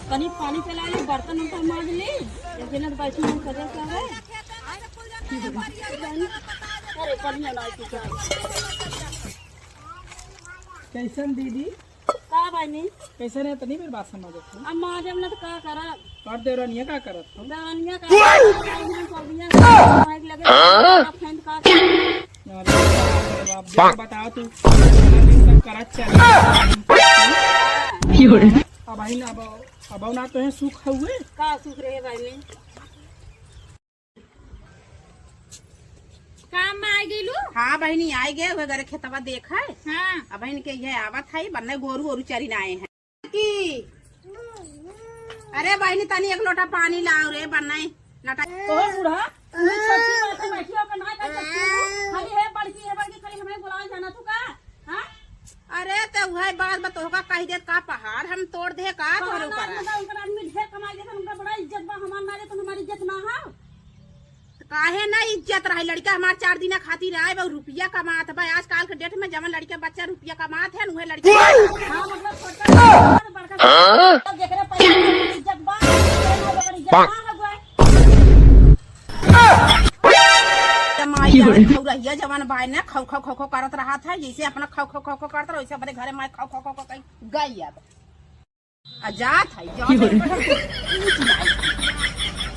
कनी पानी चला ली, बर्तन उल्टा मांज ली, एक दिन बैठी हम करे क्या है। अरे कनिया ना की क्या कैसन दीदी का बनी कैसे नहीं तनी मेरी बात समझ अब माजम न तो का करा और देवरानिया का करत हो दानिया का माइक लगे फ्रेंड का बाप जब बताओ तू सब करत चल अब भाई ना अब ना तो है सुख हुए का सुख रहे भाई में काम में आ गेलू। हाँ बहनी आए गए हुए घर खेतवा देखा है। हाँ अब बहन के ये आवत है बनने गोरू गोरू चरी आए हैं कि अरे बहनी तनी एक लोटा पानी लाओ रे बनने लटा ओ बूढ़ा तू छोटी बात है बैठी हो ना कर सकती हो खाली है बड़की खाली हमें बुला जाना तू का। हां अरे तो वह बात बतोगा कह दे का पहाड़ हम तोड़ दे का तोरे ऊपर उनका आदमी ढेर कमाई देता उनका बड़ा इज्जत बा हमार नारे तो हमारी इज्जत ना है काहे ना इज्जत रही लड़का हमार 4 दिन खातिर आए बहु रुपया कमात बा आजकल के डेट में जवन लड़का बच्चा रुपया कमात है वह लड़का। हां मतलब छोटा बड़का देख रहे पैसा इज्जत बा इज्जत ना है जवान भाई ने खौ खौ खौ खौ करत रहा था जैसे अपना खौ खौ खौ खौ करता वैसे अपने घरे में खौ खौ खौ खौ गई अब जात है